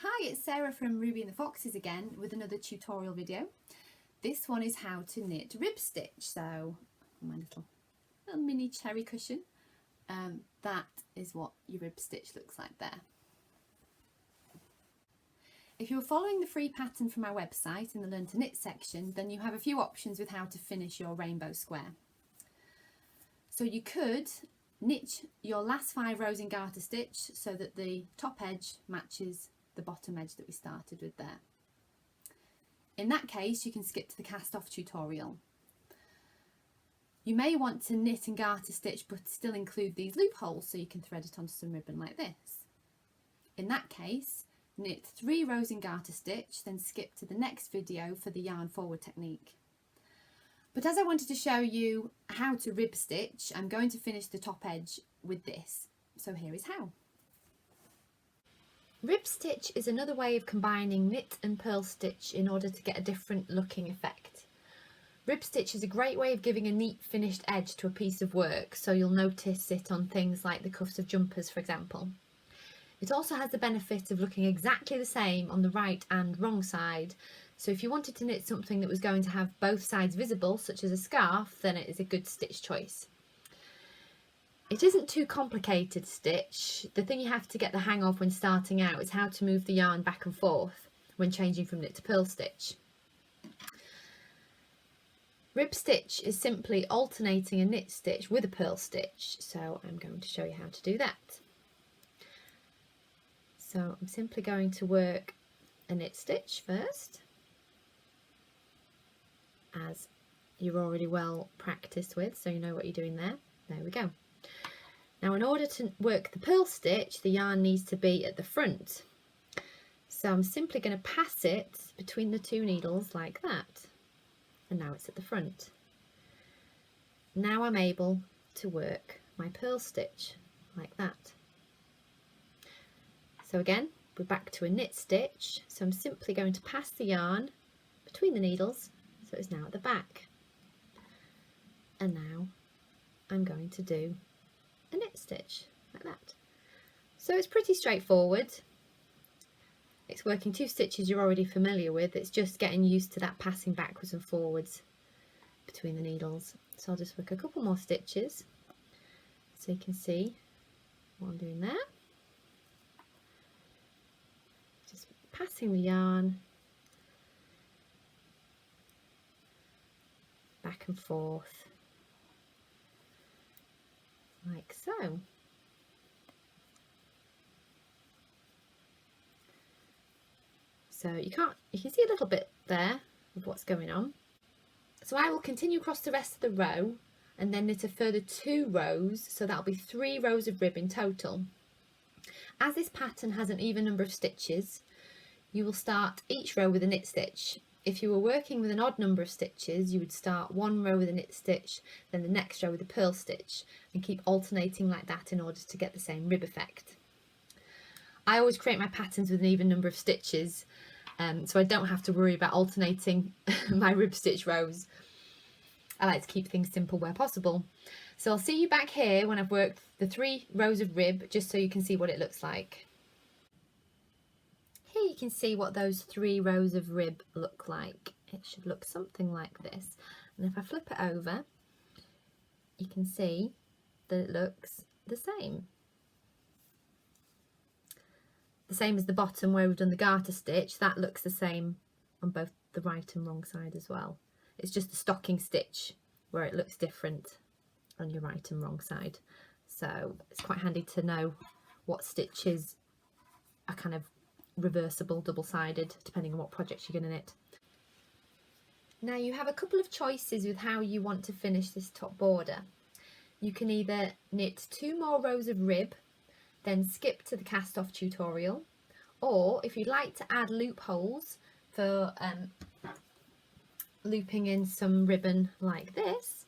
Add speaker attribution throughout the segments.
Speaker 1: Hi, it's Sarah from Ruby and the Foxes again with another tutorial video. This one is how to knit rib stitch. So my little mini cherry cushion, that is what your rib stitch looks like there. If you're following the free pattern from our website in the Learn to Knit section, then you have a few options with how to finish your rainbow square. So you could knit your last 5 rows in garter stitch so that the top edge matches the bottom edge that we started with there. In that case, you can skip to the cast off tutorial. You may want to knit and garter stitch but still include these loopholes so you can thread it onto some ribbon like this. In that case, knit 3 rows in garter stitch, then skip to the next video for the yarn forward technique. But as I wanted to show you how to rib stitch, I'm going to finish the top edge with this. So here is how. Rib stitch is another way of combining knit and purl stitch in order to get a different looking effect. Rib stitch is a great way of giving a neat finished edge to a piece of work, so you'll notice it on things like the cuffs of jumpers, for example. It also has the benefit of looking exactly the same on the right and wrong side, so if you wanted to knit something that was going to have both sides visible, such as a scarf, then it is a good stitch choice. It isn't too complicated stitch. The thing you have to get the hang of when starting out is how to move the yarn back and forth when changing from knit to purl stitch. Rib stitch is simply alternating a knit stitch with a purl stitch, so I'm going to show you how to do that. So I'm simply going to work a knit stitch first, as you're already well practiced with, so you know what you're doing there. There we go. Now, in order to work the purl stitch, the yarn needs to be at the front. So I'm simply going to pass it between the 2 needles like that. And now it's at the front. Now I'm able to work my purl stitch like that. So again, we're back to a knit stitch. So I'm simply going to pass the yarn between the needles, so it's now at the back. And now I'm going to do a knit stitch like that. So it's pretty straightforward. It's working 2 stitches you're already familiar with. It's just getting used to that passing backwards and forwards between the needles. So I'll just work a couple more stitches so you can see what I'm doing there. Just passing the yarn back and forth like so. So you can see a little bit there of what's going on. So I will continue across the rest of the row and then knit a further 2 rows, so that'll be 3 rows of rib in total. As this pattern has an even number of stitches, you will start each row with a knit stitch. If you were working with an odd number of stitches, you would start 1 row with a knit stitch, then the next row with a purl stitch, and keep alternating like that in order to get the same rib effect. I always create my patterns with an even number of stitches, so I don't have to worry about alternating my rib stitch rows. I like to keep things simple where possible. So I'll see you back here when I've worked the 3 rows of rib, just so you can see what it looks like. Here you can see what those 3 rows of rib look like. It should look something like this. And if I flip it over, you can see that it looks the same. The same as the bottom where we've done the garter stitch, that looks the same on both the right and wrong side as well. It's just the stocking stitch where it looks different on your right and wrong side. So it's quite handy to know what stitches are kind of reversible, double-sided, depending on what projects you're going to knit. Now you have a couple of choices with how you want to finish this top border. You can either knit 2 more rows of rib, then skip to the cast off tutorial, or if you'd like to add loopholes for looping in some ribbon like this,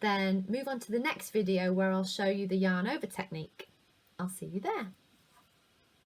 Speaker 1: then move on to the next video where I'll show you the yarn over technique. I'll see you there.